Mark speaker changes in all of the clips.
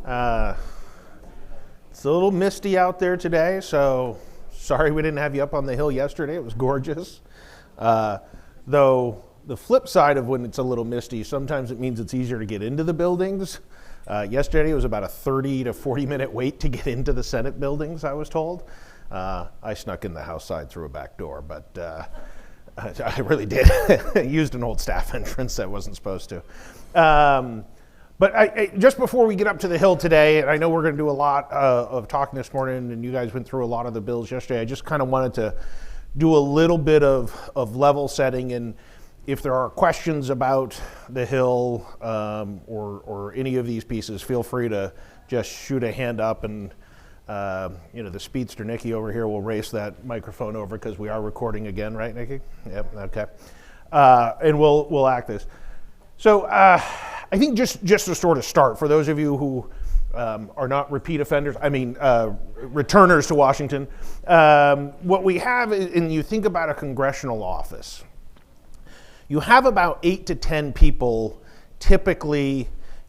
Speaker 1: Uh, it's a little misty out there today, so sorry we didn't have you up on the hill yesterday. It was gorgeous. Though the flip side of when it's a little misty, sometimes it means it's easier to get into the buildings. Yesterday it was about a 30 to 40 minute wait to get into the Senate buildings, I was told. I snuck in the House side through a back door, but I really did. Used an old staff entrance that wasn't supposed to. But just before we get up to the Hill today, and I know we're going to do a lot of talking this morning, and you guys went through a lot of the bills yesterday, I just kind of wanted to do a little bit of level setting, and if there are questions about the Hill or any of these pieces, feel free to just shoot a hand up, and the speedster Nikki over here will race that microphone over because we are recording again, right, Nikki? Yep, okay. And we'll act this. So I think just to sort of start, for those of you who are not repeat offenders, returners to Washington, what we have, and you think about a congressional office, you have about 8 to 10 people typically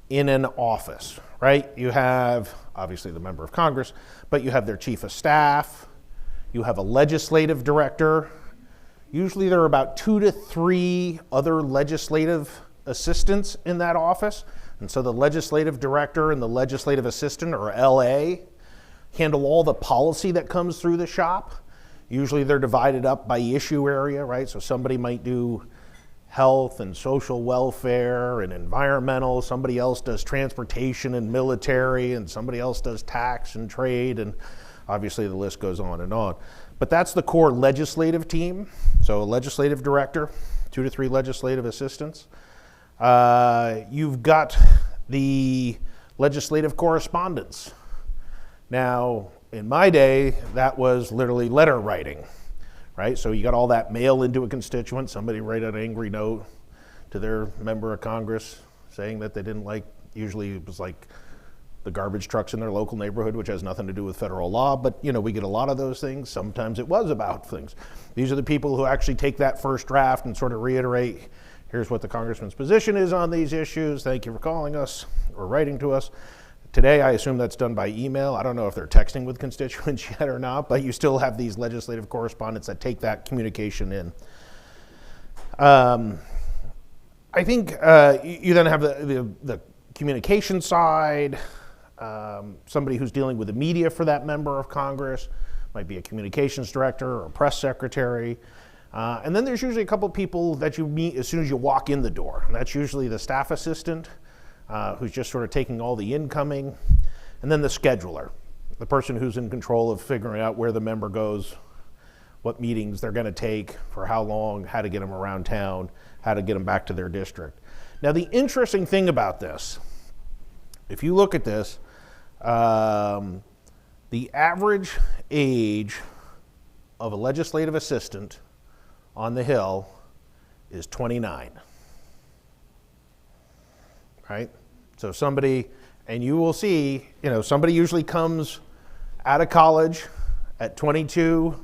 Speaker 1: in an office, right? You have, obviously, the member of Congress, but you have their chief of staff, you have a legislative director. Usually there are about 2 to 3 other legislative assistants in that office. And so the legislative director and the legislative assistant, or LA, handle all the policy that comes through the shop. Usually they're divided up by issue area, right? So somebody might do health and social welfare and environmental, somebody else does transportation and military, and somebody else does tax and trade, and obviously the list goes on and on. But that's the core legislative team. So a legislative director, 2 to 3 legislative assistants. You've got the legislative correspondence. Now, in my day, that was literally letter writing, right? So you got all that mail into a constituent, somebody write an angry note to their member of Congress saying that they didn't like, usually it was like the garbage trucks in their local neighborhood, which has nothing to do with federal law, but we get a lot of those things. Sometimes it was about things. These are the people who actually take that first draft and sort of reiterate, here's what the congressman's position is on these issues. Thank you for calling us or writing to us. Today, I assume that's done by email. I don't know if they're texting with constituents yet or not, but you still have these legislative correspondents that take that communication in. I think you then have the communication side, somebody who's dealing with the media for that member of Congress, might be a communications director or a press secretary. And then there's usually a couple people that you meet as soon as you walk in the door. And that's usually the staff assistant, who's just sort of taking all the incoming. And then the scheduler, the person who's in control of figuring out where the member goes, what meetings they're going to take, for how long, how to get them around town, how to get them back to their district. Now, the interesting thing about this, if you look at this, the average age of a legislative assistant on the Hill is 29, right? So somebody, and you will see, somebody usually comes out of college at 22,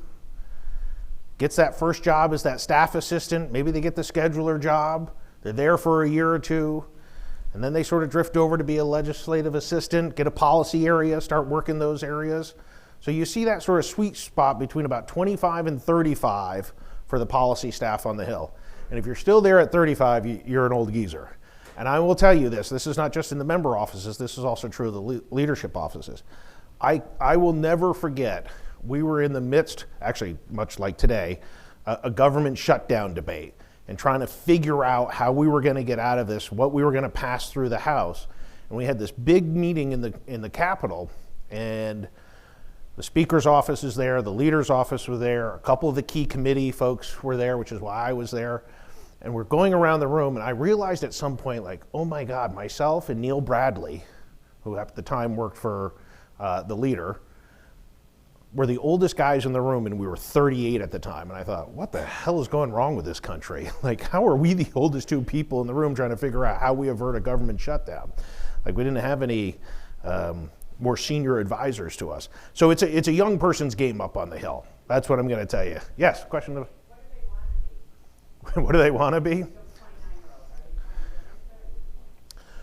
Speaker 1: gets that first job as that staff assistant, maybe they get the scheduler job, they're there for a year or two, and then they sort of drift over to be a legislative assistant, get a policy area, start working those areas. So you see that sort of sweet spot between about 25 and 35 for the policy staff on the Hill. And if you're still there at 35, you're an old geezer. And I will tell you this is not just in the member offices, this is also true of the leadership offices. I will never forget, we were in the midst, actually much like today, a government shutdown debate and trying to figure out how we were going to get out of this, what we were going to pass through the House. And we had this big meeting in the Capitol, and the Speaker's office is there, the leader's office was there, a couple of the key committee folks were there, which is why I was there. And we're going around the room, and I realized at some point, like, oh my God, myself and Neil Bradley, who at the time worked for the leader, were the oldest guys in the room, and we were 38 at the time. And I thought, what the hell is going wrong with this country? Like, how are we the oldest 2 people in the room trying to figure out how we avert a government shutdown? Like, we didn't have any more senior advisors to us. So it's a young person's game up on the Hill. That's what I'm going to tell you. Yes, question? What do they want to be?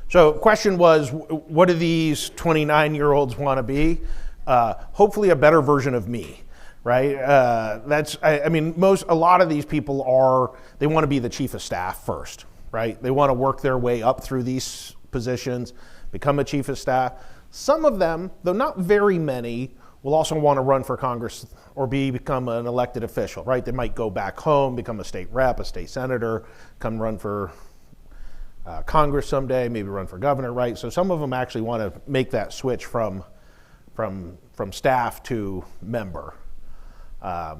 Speaker 1: So question was, what do these 29-year-olds want to be? Hopefully a better version of me, right? A lot of these people they want to be the chief of staff first, right? They want to work their way up through these positions, become a chief of staff. Some of them, though not very many, will also want to run for Congress or become an elected official, right? They might go back home, become a state rep, a state senator, come run for Congress someday, maybe run for governor, right? So some of them actually want to make that switch from staff to member. By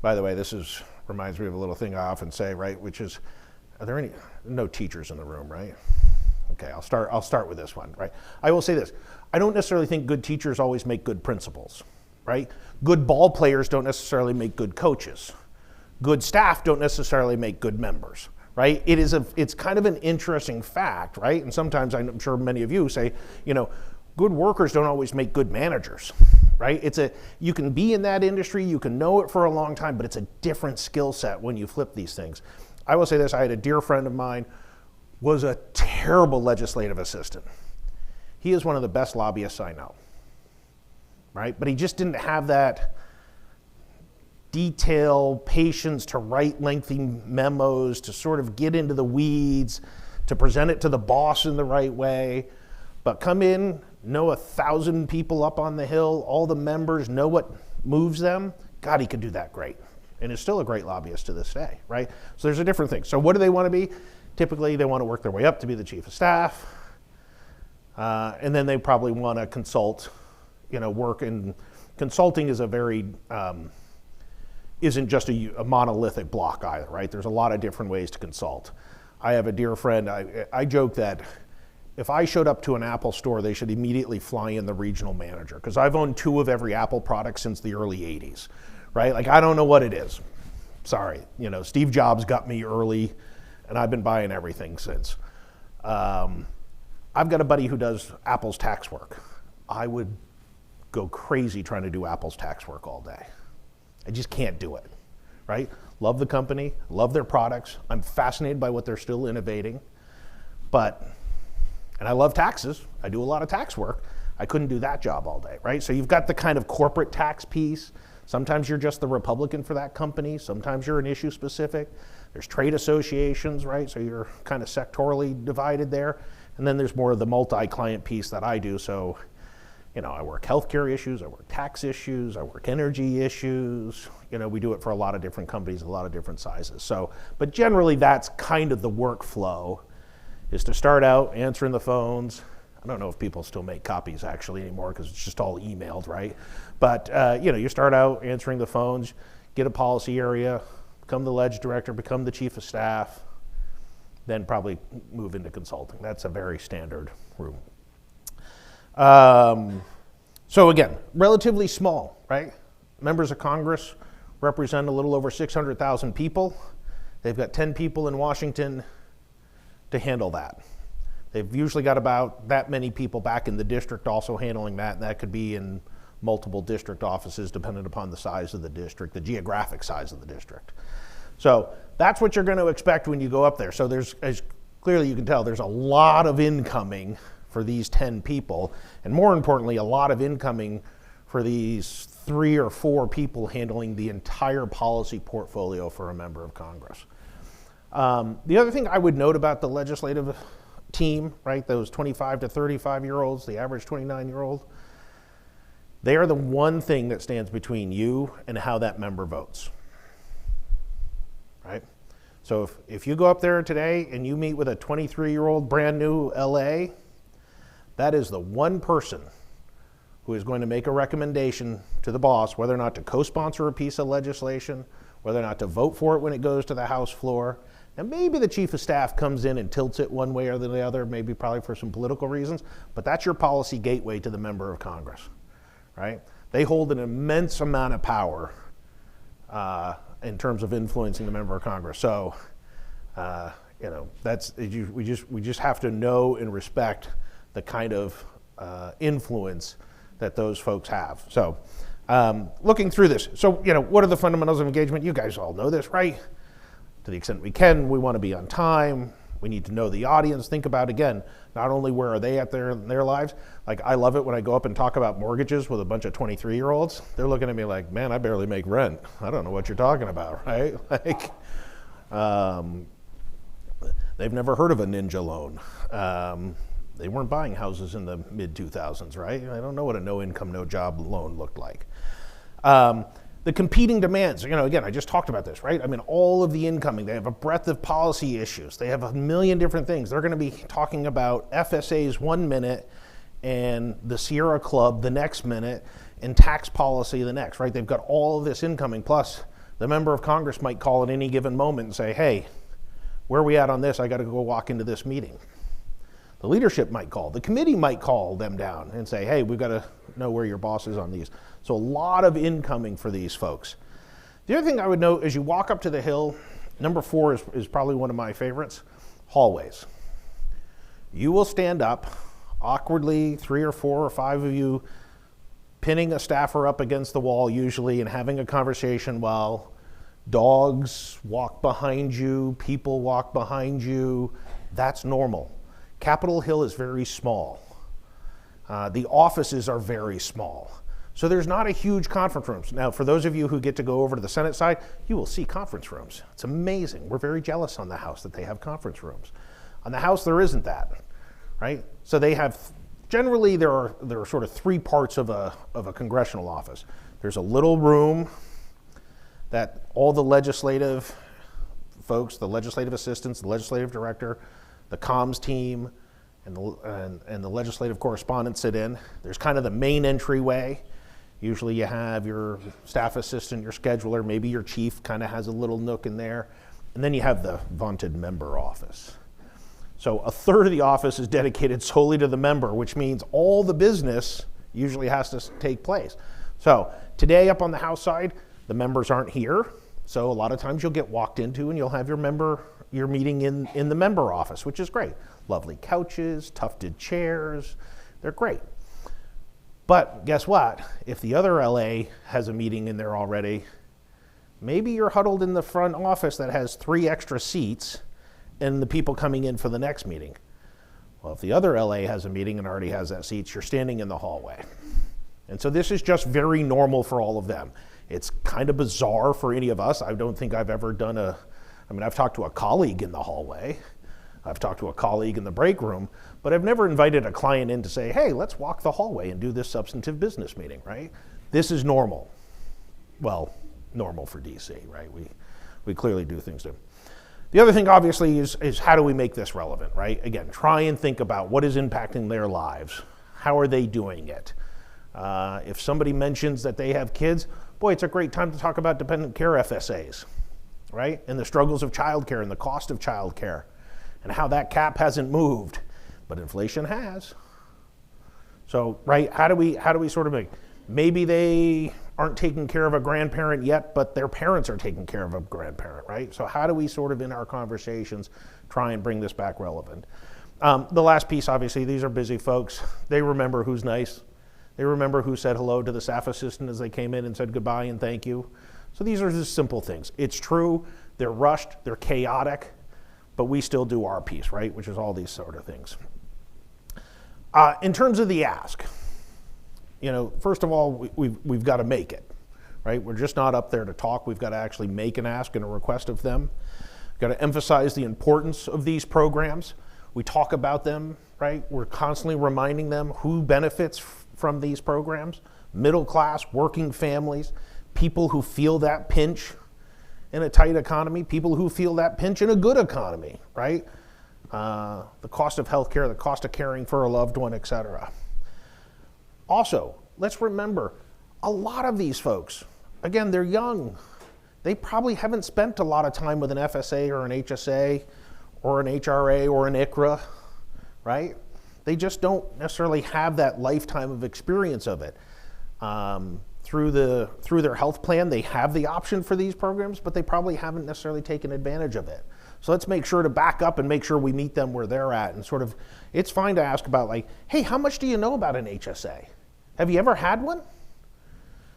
Speaker 1: the way, this reminds me of a little thing I often say, right? Which is, are there no teachers in the room, right? Okay, I'll start with this one, right? I will say this, I don't necessarily think good teachers always make good principals, right? Good ball players don't necessarily make good coaches. Good staff don't necessarily make good members, right? It's kind of an interesting fact, right? And sometimes I'm sure many of you say, good workers don't always make good managers, right? You can be in that industry, you can know it for a long time, but it's a different skill set when you flip these things. I will say this, I had a dear friend of mine, was a terrible legislative assistant. He is one of the best lobbyists I know, right? But he just didn't have that detail, patience to write lengthy memos, to sort of get into the weeds, to present it to the boss in the right way. But come in, know 1,000 people up on the Hill, all the members, know what moves them. God, he could do that great. And is still a great lobbyist to this day, right? So there's a different thing. So what do they want to be? Typically, they want to work their way up to be the chief of staff. And then they probably want to consult, work in consulting is isn't just a monolithic block either, right? There's a lot of different ways to consult. I have a dear friend, I joke that if I showed up to an Apple store, they should immediately fly in the regional manager, because I've owned 2 of every Apple product since the early 80s, right? Like, I don't know what it is. Sorry, Steve Jobs got me early, and I've been buying everything since. I've got a buddy who does Apple's tax work. I would go crazy trying to do Apple's tax work all day. I just can't do it, right? Love the company, love their products. I'm fascinated by what they're still innovating. And I love taxes. I do a lot of tax work. I couldn't do that job all day, right? So you've got the kind of corporate tax piece. Sometimes you're just the Republican for that company. Sometimes you're an issue specific. There's trade associations, right? So you're kind of sectorally divided there. And then there's more of the multi-client piece that I do. So, I work healthcare issues, I work tax issues, I work energy issues. We do it for a lot of different companies, a lot of different sizes. So, but generally that's kind of the workflow, is to start out answering the phones. I don't know if people still make copies actually anymore, because it's just all emailed, right? But, you start out answering the phones, get a policy area, become the ledge director, become the chief of staff, then probably move into consulting. That's a very standard route. So again, relatively small, right? Members of Congress represent a little over 600,000 people. They've got 10 people in Washington to handle that. They've usually got about that many people back in the district also handling that, and that could be in multiple district offices depending upon the size of the district, the geographic size of the district. So that's what you're going to expect when you go up there. So there's, as clearly you can tell, there's a lot of incoming for these 10 people, and more importantly, a lot of incoming for these 3 or 4 people handling the entire policy portfolio for a member of Congress. The other thing I would note about the legislative team, right, those 25 to 35-year-olds, the average 29-year-old, they are the one thing that stands between you and how that member votes, right? So if you go up there today and you meet with a 23-year-old brand new LA, that is the one person who is going to make a recommendation to the boss whether or not to co-sponsor a piece of legislation, whether or not to vote for it when it goes to the House floor. And maybe the chief of staff comes in and tilts it one way or the other, maybe probably for some political reasons, but that's your policy gateway to the member of Congress, right? They hold an immense amount of power in terms of influencing the member of Congress. So, that's we just have to know and respect the kind of influence that those folks have. So, looking through this, so what are the fundamentals of engagement? You guys all know this, right? To the extent we can, we want to be on time. We need to know the audience. Think about, again, not only where are they at in their lives. Like, I love it when I go up and talk about mortgages with a bunch of 23-year-olds. They're looking at me like, man, I barely make rent. I don't know what you're talking about, right? Like, they've never heard of a ninja loan. They weren't buying houses in the mid-2000s, right? I don't know what a no-income, no-job loan looked like. The competing demands, again, I just talked about this, right? I mean, all of the incoming, they have a breadth of policy issues. They have a million different things. They're going to be talking about FSAs 1 minute and the Sierra Club the next minute and tax policy the next, right? They've got all of this incoming. Plus, the member of Congress might call at any given moment and say, hey, where are we at on this? I got to go walk into this meeting. The leadership might call. The committee might call them down and say, hey, we've got to know where your boss is on these. So a lot of incoming for these folks. The other thing I would note as you walk up to the Hill, number 4 is probably one of my favorites, hallways. You will stand up, awkwardly, 3 or 4 or 5 of you pinning a staffer up against the wall usually and having a conversation while dogs walk behind you, people walk behind you. That's normal. Capitol Hill is very small. The offices are very small. So there's not a huge conference rooms. Now, for those of you who get to go over to the Senate side, you will see conference rooms. It's amazing. We're very jealous on the House that they have conference rooms. On the House, there isn't that, right? So they have, generally there are sort of 3 parts of a congressional office. There's a little room that all the legislative folks, the legislative assistants, the legislative director, the comms team, and the legislative correspondents sit in. There's kind of the main entryway. Usually you have your staff assistant, your scheduler, maybe your chief kind of has a little nook in there. And then you have the vaunted member office. So a third of the office is dedicated solely to the member, which means all the business usually has to take place. So today up on the House side, the members aren't here. So a lot of times you'll get walked into and you'll have your meeting in the member office, which is great. Lovely couches, tufted chairs, they're great. But guess what? If the other LA has a meeting in there already, maybe you're huddled in the front office that has 3 extra seats and the people coming in for the next meeting. Well, if the other LA has a meeting and already has that seat, you're standing in the hallway. And so this is just very normal for all of them. It's kind of bizarre for any of us. I don't think I've ever done I've talked to a colleague in the hallway. I've talked to a colleague in the break room, but I've never invited a client in to say, hey, let's walk the hallway and do this substantive business meeting, right? This is normal. Well, normal for DC, right? We clearly do things to. The other thing, obviously, is how do we make this relevant, right? Again, try and think about what is impacting their lives. How are they doing it? If somebody mentions that they have kids, boy, it's a great time to talk about dependent care FSAs, right? And the struggles of childcare and the cost of childcare and how that cap hasn't moved, but inflation has. So, right, how do we sort of maybe they aren't taking care of a grandparent yet, but their parents are taking care of a grandparent, right? So how do we sort of in our conversations try and bring this back relevant? The last piece, obviously, these are busy folks. They remember who's nice. They remember who said hello to the staff assistant as they came in and said goodbye and thank you. So these are just simple things. It's true, they're rushed, they're chaotic, but we still do our piece, right? Which is all these sort of things. In terms of the ask, first of all, we've got to make it, right? We're just not up there to talk. We've got to actually make an ask and a request of them. We've got to emphasize the importance of these programs. We talk about them, right? We're constantly reminding them who benefits from these programs: middle class, working families, people who feel that pinch in a tight economy, people who feel that pinch in a good economy, right? The cost of healthcare, the cost of caring for a loved one, et cetera. Also, let's remember, a lot of these folks, again, they're young. They probably haven't spent a lot of time with an FSA or an HSA or an HRA or an ICRA, right? They just don't necessarily have that lifetime of experience of it. Through their health plan, they have the option for these programs, but they probably haven't necessarily taken advantage of it. So let's make sure to back up and make sure we meet them where they're at. And sort of, it's fine to ask about hey, how much do you know about an HSA? Have you ever had one?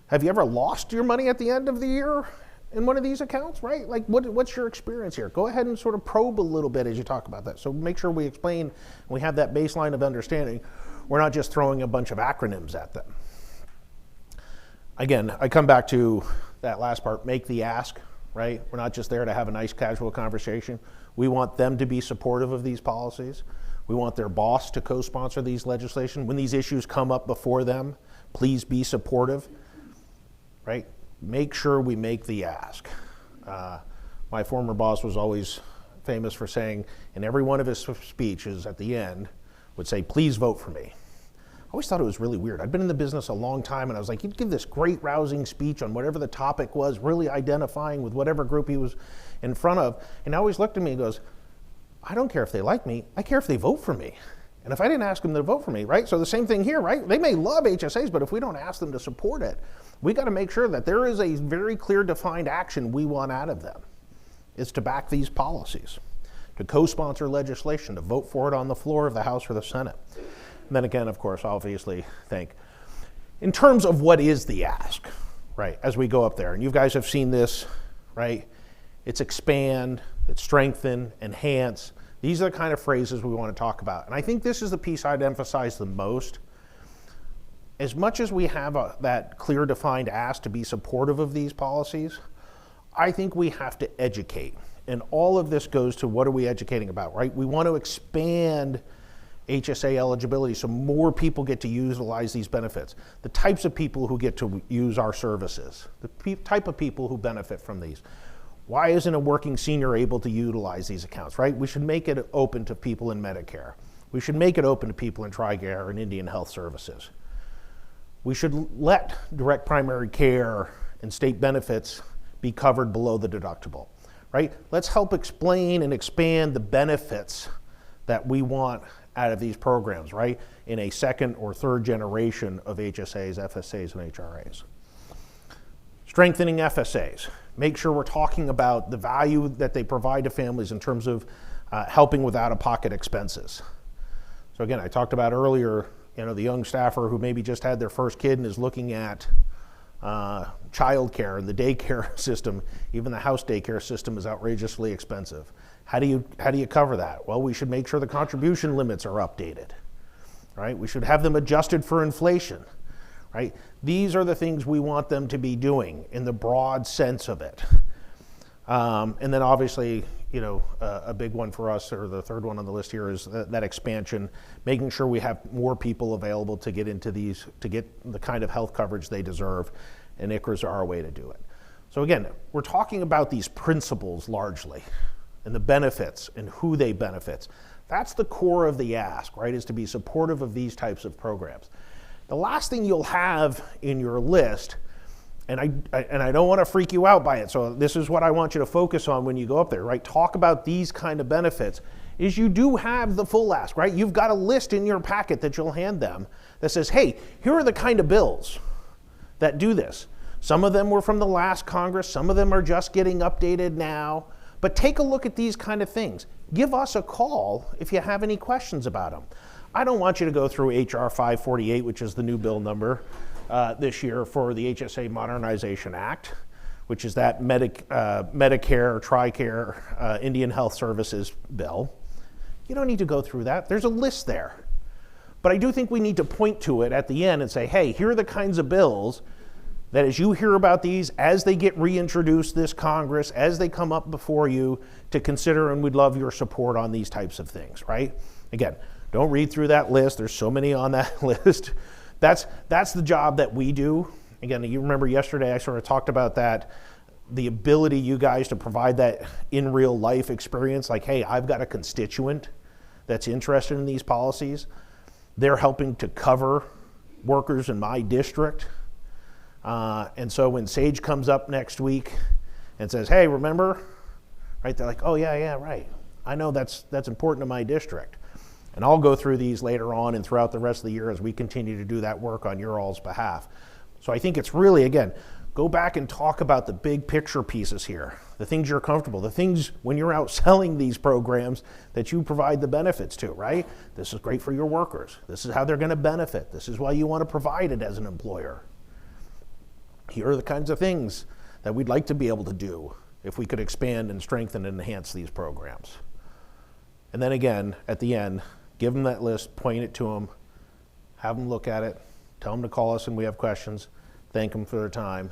Speaker 1: Have you ever lost your money at the end of the year in one of these accounts, right? Like, what's your experience here? Go ahead and sort of probe a little bit as you talk about that. So make sure we explain, we have that baseline of understanding. We're not just throwing a bunch of acronyms at them. Again, I come back to that last part, make the ask, right? We're not just there to have a nice casual conversation. We want them to be supportive of these policies. We want their boss to co-sponsor these legislation. When these issues come up before them, please be supportive, right? Make sure we make the ask. My former boss was always famous for saying, in every one of his speeches at the end, would say, please vote for me. I always thought it was really weird. I'd been in the business a long time, and I was like, he'd give this great rousing speech on whatever the topic was, really identifying with whatever group he was in front of. And he always looked at me and goes, I don't care if they like me, I care if they vote for me. And if I didn't ask them to vote for me, right? So the same thing here, right? They may love HSAs, but if we don't ask them to support it, we got to make sure that there is a very clear defined action we want out of them. It's to back these policies, to co-sponsor legislation, to vote for it on the floor of the House or the Senate. And then again, of course, obviously, in terms of what is the ask, right, as we go up there, and you guys have seen this, right? It's expand, it's strengthen, enhance. These are the kind of phrases we want to talk about. And I think this is the piece I'd emphasize the most. As much as we have that clear defined ask to be supportive of these policies, I think we have to educate. And all of this goes to what are we educating about, right? We want to expand HSA eligibility so more people get to utilize these benefits. The types of people who get to use our services, the type of people who benefit from these. Why isn't a working senior able to utilize these accounts, right? We should make it open to people in Medicare. We should make it open to people in TRICARE and Indian Health Services. We should let direct primary care and state benefits be covered below the deductible, right? Let's help explain and expand the benefits that we want out of these programs, right? In a second or third generation of HSAs, FSAs, and HRAs. Strengthening FSAs. Make sure we're talking about the value that they provide to families in terms of helping with out-of-pocket expenses. So again, I talked about earlier, the young staffer who maybe just had their first kid and is looking at child care and the daycare system. Even the house daycare system is outrageously expensive. How do you cover that? Well, we should make sure the contribution limits are updated, right? We should have them adjusted for inflation, right? These are the things we want them to be doing in the broad sense of it. And then obviously, a big one for us, or the third one on the list here, is that expansion, making sure we have more people available to get into these, to get the kind of health coverage they deserve, and ICHRAs are our way to do it. So again, we're talking about these principles largely, and the benefits and who they benefit. That's the core of the ask, right, is to be supportive of these types of programs. The last thing you'll have in your list, and I don't want to freak you out by it, so this is what I want you to focus on when you go up there, right? Talk about these kind of benefits, is you do have the full ask, right? You've got a list in your packet that you'll hand them that says, hey, here are the kind of bills that do this. Some of them were from the last Congress, some of them are just getting updated now, but take a look at these kind of things. Give us a call if you have any questions about them. I don't want you to go through HR 548, which is the new bill number this year for the HSA Modernization Act, which is that Medicare, TRICARE, Indian Health Services bill. You don't need to go through that. There's a list there. But I do think we need to point to it at the end and say, hey, here are the kinds of bills that as you hear about these, as they get reintroduced this Congress, as they come up before you, to consider, and we'd love your support on these types of things, right? Again, don't read through that list. There's so many on that list. That's the job that we do. Again, you remember yesterday I sort of talked about that, the ability you guys to provide that in real life experience, like, hey, I've got a constituent that's interested in these policies. They're helping to cover workers in my district. And so when Sage comes up next week and says, hey, remember, right? They're like, oh yeah, right. I know that's important to my district. And I'll go through these later on and throughout the rest of the year as we continue to do that work on your all's behalf. So I think it's really, again, go back and talk about the big picture pieces here, the things you're comfortable, the things when you're out selling these programs that you provide the benefits to, right? This is great for your workers. This is how they're going to benefit. This is why you want to provide it as an employer. Here are the kinds of things that we'd like to be able to do if we could expand and strengthen and enhance these programs. And then again, at the end, give them that list, point it to them, have them look at it, tell them to call us when we have questions, thank them for their time,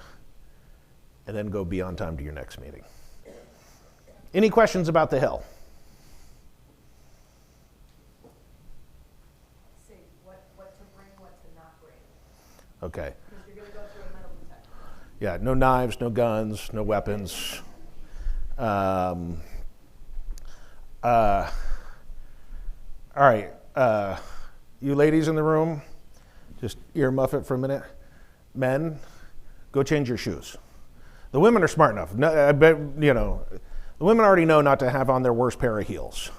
Speaker 1: and then go be on time to your next meeting. Any questions about the Hill?
Speaker 2: Say what to bring, what to not bring.
Speaker 1: Okay.
Speaker 2: Because you're going to go through a metal detector.
Speaker 1: Yeah, no knives, no guns, no weapons. All right, you ladies in the room, just earmuff it for a minute. Men, go change your shoes. The women are smart enough. No, I bet, the women already know not to have on their worst pair of heels.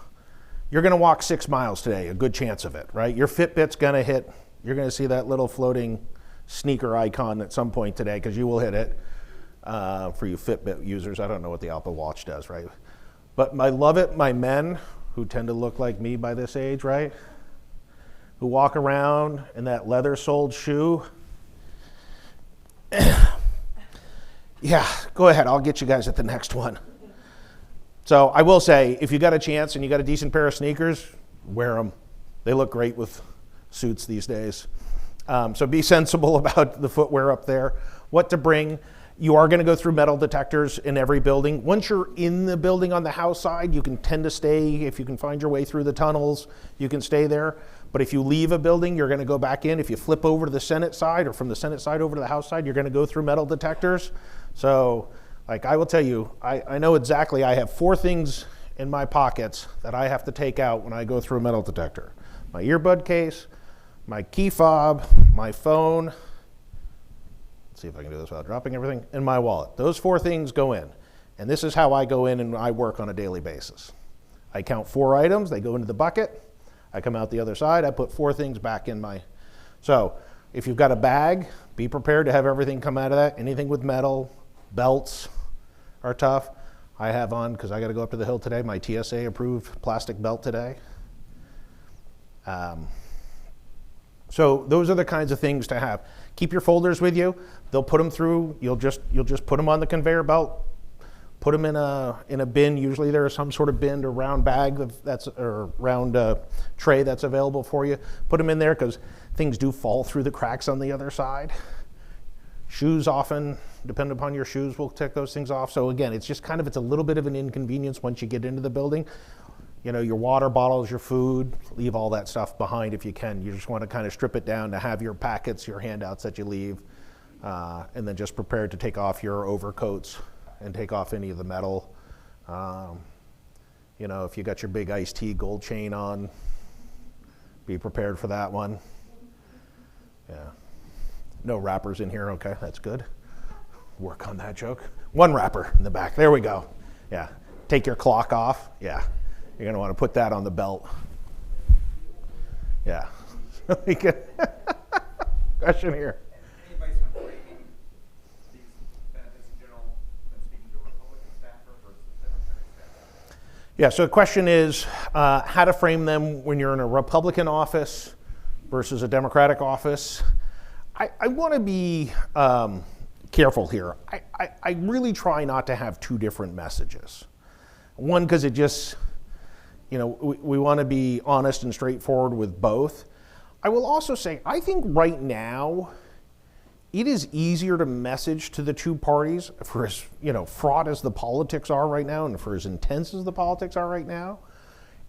Speaker 1: You're gonna walk 6 miles today, a good chance of it, right? Your Fitbit's gonna hit, you're gonna see that little floating sneaker icon at some point today, because you will hit it. For you Fitbit users, I don't know what the Apple Watch does, right? But I love it, my men, who tend to look like me by this age, right? Who walk around in that leather-soled shoe. Yeah, go ahead, I'll get you guys at the next one. So I will say, if you got a chance and you got a decent pair of sneakers, wear them. They look great with suits these days. So be sensible about the footwear up there. What to bring. You are going to go through metal detectors in every building. Once you're in the building on the House side, you can tend to stay. If you can find your way through the tunnels, you can stay there. But if you leave a building, you're going to go back in. If you flip over to the Senate side, or from the Senate side over to the House side, you're going to go through metal detectors. So, like, I will tell you, I know exactly, I have 4 things in my pockets that I have to take out when I go through a metal detector. My earbud case, my key fob, my phone, see if I can do this without dropping everything, and my wallet. Those 4 things go in. And this is how I go in and I work on a daily basis. I count 4 items, they go into the bucket. I come out the other side, I put 4 things back in my. So if you've got a bag, be prepared to have everything come out of that. Anything with metal, belts are tough. I have on, because I got to go up to the Hill today, my TSA approved plastic belt today. So those are the kinds of things to have. Keep your folders with you. They'll put them through. You'll just put them on the conveyor belt. Put them in a bin. Usually there is some sort of bin or round bag or round tray that's available for you. Put them in there, because things do fall through the cracks on the other side. Shoes often, depending upon your shoes, will take those things off. So again, it's a little bit of an inconvenience once you get into the building. Your water bottles, your food, leave all that stuff behind if you can. You just want to kind of strip it down to have your packets, your handouts that you leave, and then just prepare to take off your overcoats and take off any of the metal. If you got your big iced tea gold chain on, be prepared for that one. Yeah. No wrappers in here, okay, that's good. Work on that joke. 1 wrapper in the back, there we go. Yeah, take your clock off, yeah. You're gonna wanna put that on the belt. Yeah. Question here.
Speaker 3: Any advice on framing these benefits in general when speaking to a Republican staffer versus a Democratic staffer?
Speaker 1: Yeah, so the question is how to frame them when you're in a Republican office versus a Democratic office. I want to be careful here. I really try not to have 2 different messages. One, because it just, we want to be honest and straightforward with both. I will also say, I think right now, it is easier to message to the 2 parties for as, fraught as the politics are right now and for as intense as the politics are right now.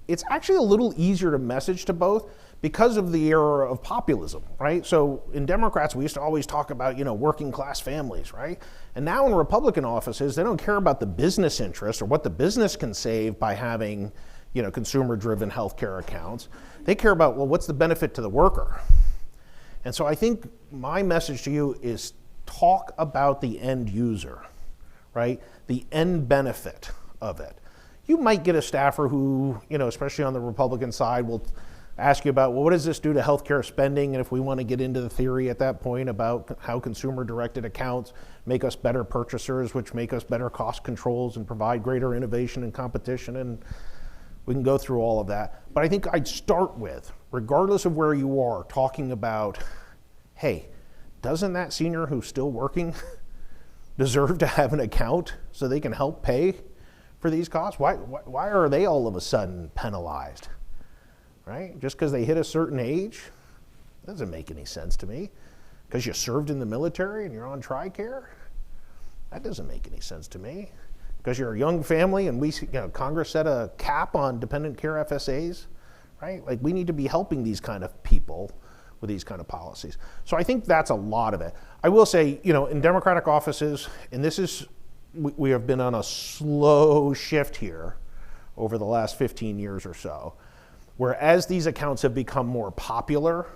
Speaker 1: It's actually a little easier to message to both because of the era of populism, right? So in Democrats, we used to always talk about, working class families, right? And now in Republican offices, they don't care about the business interest or what the business can save by having, consumer-driven healthcare accounts. They care about, well, what's the benefit to the worker? And so I think my message to you is talk about the end user, right? The end benefit of it. You might get a staffer who, especially on the Republican side, will ask you about, well, what does this do to healthcare spending? And if we want to get into the theory at that point about how consumer-directed accounts make us better purchasers, which make us better cost controls and provide greater innovation and competition, and we can go through all of that. But I think I'd start with, regardless of where you are, talking about, hey, doesn't that senior who's still working deserve to have an account so they can help pay for these costs? Why are they all of a sudden penalized, right? Just because they hit a certain age? Doesn't make any sense to me. Because you served in the military and you're on TRICARE? That doesn't make any sense to me. Because you're a young family and Congress set a cap on dependent care FSAs, right? Like, we need to be helping these kind of people with these kind of policies. So I think that's a lot of it. I will say, in Democratic offices, and this is, we have been on a slow shift here over the last 15 years or so, where as these accounts have become more popular,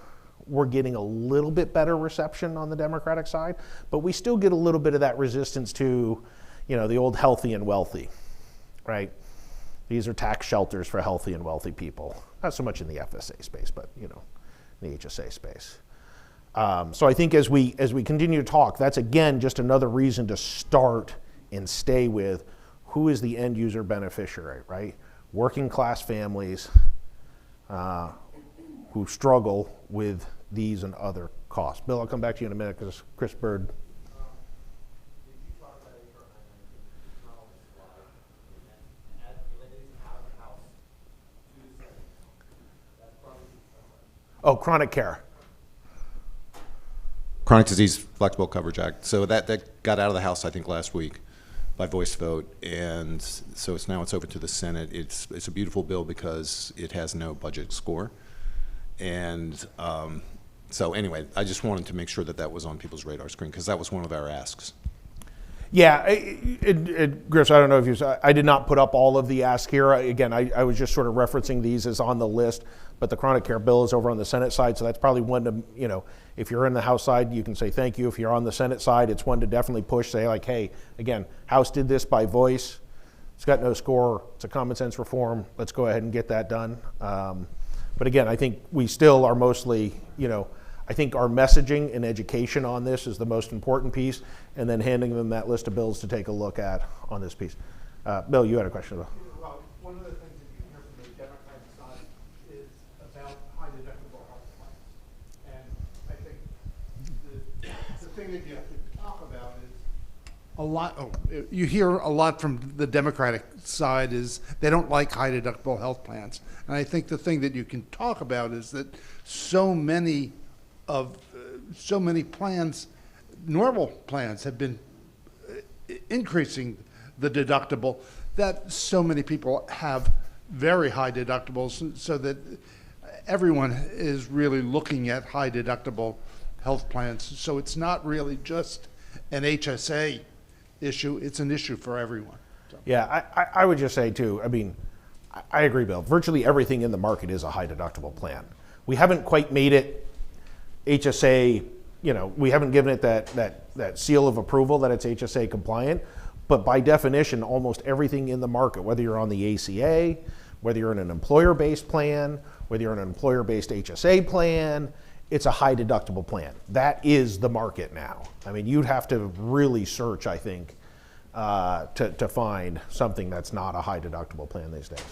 Speaker 1: we're getting a little bit better reception on the Democratic side, but we still get a little bit of that resistance to, the old healthy and wealthy, right? These are tax shelters for healthy and wealthy people. Not so much in the FSA space, but, in the HSA space. So I think as we continue to talk, that's again just another reason to start and stay with who is the end user beneficiary, right? Working class families who struggle with these and other costs. Bill, I'll come back to you in a minute because Chris Bird.
Speaker 3: Did you talk about HR 919? Not on the slide, and as related to out of the house to the Senate. That's probably.
Speaker 1: Oh, chronic care.
Speaker 4: Chronic Disease Flexible Coverage Act. So that got out of the House, I think, last week by voice vote, and so it's over to the Senate. It's a beautiful bill because it has no budget score, and so anyway, I just wanted to make sure that was on people's radar screen because that was one of our asks.
Speaker 1: Yeah, Chris, I don't know if you saw, I did not put up all of the asks here. Again, I was just sort of referencing these as on the list, but the chronic care bill is over on the Senate side, so that's probably one to, if you're in the House side, you can say thank you. If you're on the Senate side, it's one to definitely push, say like, hey, again, House did this by voice. It's got no score. It's a common sense reform. Let's go ahead and get that done. But again, I think we still are mostly, I think our messaging and education on this is the most important piece, and then handing them that list of bills to take a look at on this piece. Bill, you had a question about.
Speaker 5: Well, one of the things that you hear from the Democratic side is about high deductible health plans. And I think the thing that you have to talk about is you hear a lot from the Democratic side is they don't like high deductible health plans. And I think the thing that you can talk about is that so many plans, normal plans, have been increasing the deductible, that so many people have very high deductibles, so that everyone is really looking at high deductible health plans. So it's not really just an HSA issue, it's an issue for everyone. So.
Speaker 1: Yeah, I would just say too, I agree, Bill. Virtually everything in the market is a high deductible plan. We haven't quite made it HSA, we haven't given it that seal of approval that it's HSA compliant, but by definition, almost everything in the market, whether you're on the ACA, whether you're in an employer-based plan, whether you're in an employer-based HSA plan, it's a high deductible plan. That is the market now. You'd have to really search, I think, to find something that's not a high deductible plan these days.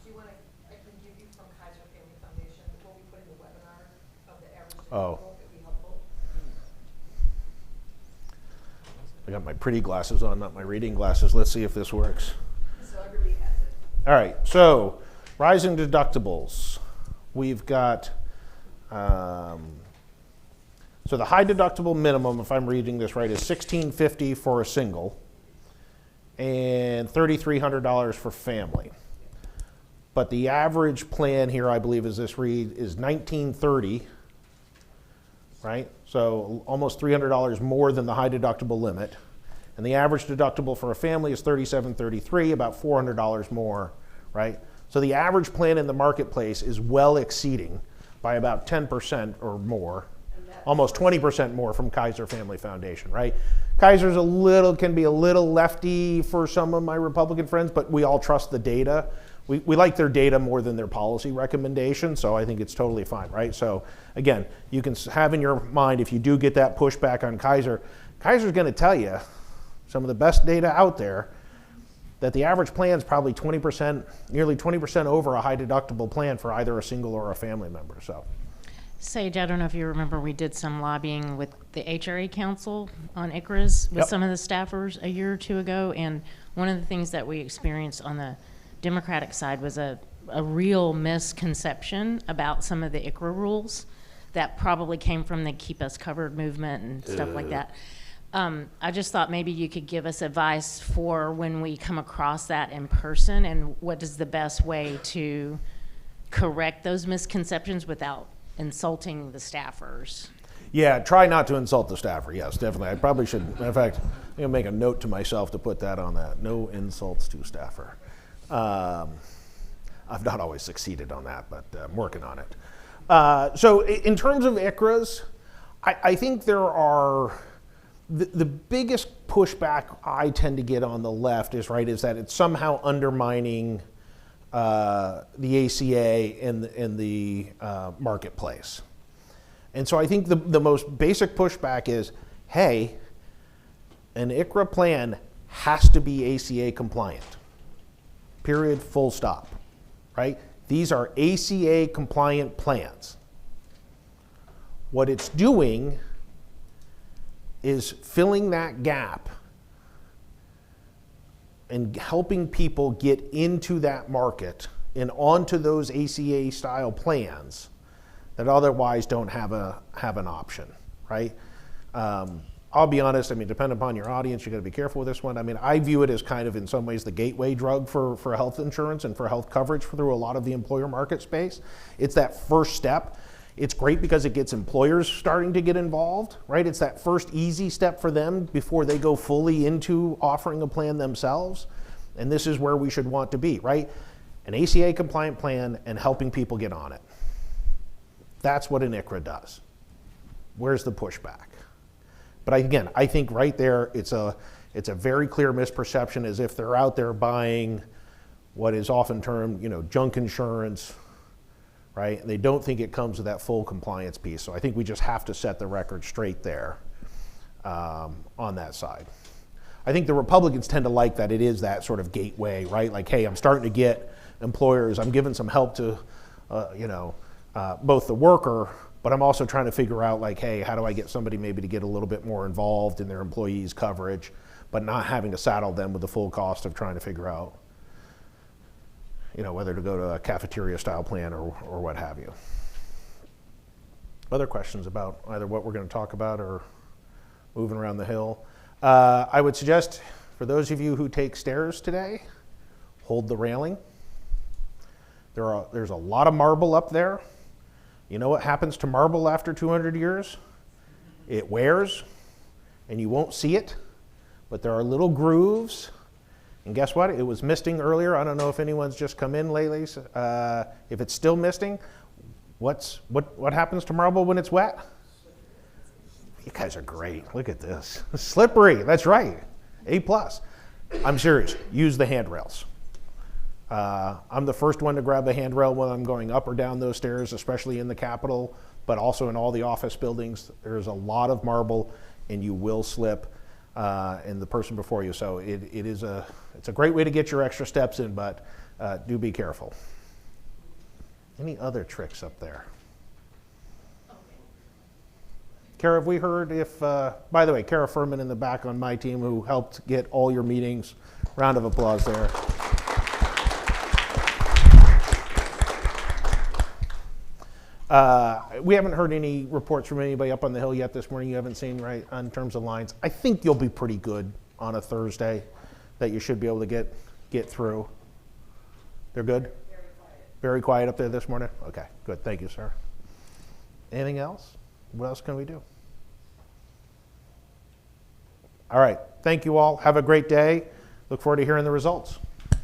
Speaker 2: Do you want to, I can give you from Kaiser Family Foundation, what we put in the webinar of the average
Speaker 1: Oh.
Speaker 2: deductible, it'd be helpful.
Speaker 1: I got my pretty glasses on, not my reading glasses. Let's see if this works.
Speaker 2: So everybody has it.
Speaker 1: All right, so rising deductibles. We've got, so the high deductible minimum, if I'm reading this right, is $1,650 for a single and $3,300 for family. But the average plan here, I believe, as this read, is $1,930, right? So almost $300 more than the high deductible limit. And the average deductible for a family is $3,733, about $400 more, right? So the average plan in the marketplace is well exceeding by about 10% or more, almost 20% more from Kaiser Family Foundation, right? Kaiser's can be a little lefty for some of my Republican friends, but we all trust the data. We like their data more than their policy recommendations, so I think it's totally fine, right? So again, you can have in your mind, if you do get that pushback on Kaiser, Kaiser's gonna tell you some of the best data out there that the average plan is probably 20%, nearly 20% over a high deductible plan for either a single or a family member, so.
Speaker 6: Sage, I don't know if you remember, we did some lobbying with the HRA Council on ICRAs with
Speaker 1: Yep.
Speaker 6: some of the staffers a year or two ago, and one of the things that we experienced on the Democratic side was a real misconception about some of the ICRA rules that probably came from the Keep Us Covered movement and stuff like that. I just thought maybe you could give us advice for when we come across that in person, and what is the best way to correct those misconceptions without insulting the staffers.
Speaker 1: Yeah, try not to insult the staffer. Yes, definitely. I probably should. In fact, I'm gonna make a note to myself to put that on that. No insults to staffer. I've not always succeeded on that, but I'm working on it. So in terms of ICRAs, I think there are the biggest pushback I tend to get on the left is that it's somehow undermining the ACA in the marketplace. And so I think the most basic pushback is, hey, an ICRA plan has to be ACA compliant. Period, full stop, right? These are ACA compliant plans. What it's doing is filling that gap and helping people get into that market and onto those ACA style plans that otherwise don't have an option, right? I'll be honest, depending upon your audience, you gotta be careful with this one. I view it as kind of in some ways the gateway drug for health insurance and for health coverage through a lot of the employer market space. It's that first step. It's great because it gets employers starting to get involved, right? It's that first easy step for them before they go fully into offering a plan themselves. And this is where we should want to be, right? An ACA compliant plan and helping people get on it. That's what an ICRA does. Where's the pushback? But again, I think right there, it's a very clear misperception, as if they're out there buying what is often termed, junk insurance, right? And they don't think it comes with that full compliance piece. So I think we just have to set the record straight there on that side. I think the Republicans tend to like that it is that sort of gateway, right? Like, hey, I'm starting to get employers, I'm giving some help to, both the worker, but I'm also trying to figure out, like, hey, how do I get somebody maybe to get a little bit more involved in their employees' coverage, but not having to saddle them with the full cost of trying to figure out, whether to go to a cafeteria style plan or what have you. Other questions about either what we're going to talk about or moving around the hill? I would suggest, for those of you who take stairs today, hold the railing. There's a lot of marble up there. You know what happens to marble after 200 years? It wears, and you won't see it, but there are little grooves. And guess what? It was misting earlier. I don't know if anyone's just come in lately. If it's still misting, what happens to marble when it's wet? You guys are great. Look at this. Slippery. That's right. A+. I'm serious. Use the handrails. I'm the first one to grab the handrail when I'm going up or down those stairs, especially in the Capitol, but also in all the office buildings. There's a lot of marble, and you will slip, and the person before you. So it's a great way to get your extra steps in, but do be careful. Any other tricks up there? Kara, have we heard if, by the way, Kara Furman in the back on my team who helped get all your meetings. Round of applause there. We haven't heard any reports from anybody up on the Hill yet this morning. You haven't seen, right, in terms of lines. I think you'll be pretty good on a Thursday, that you should be able to get through. They're good?
Speaker 2: Very quiet.
Speaker 1: Very quiet up there this morning? Okay, good. Thank you, sir. Anything else? What else can we do? All right. Thank you all. Have a great day. Look forward to hearing the results.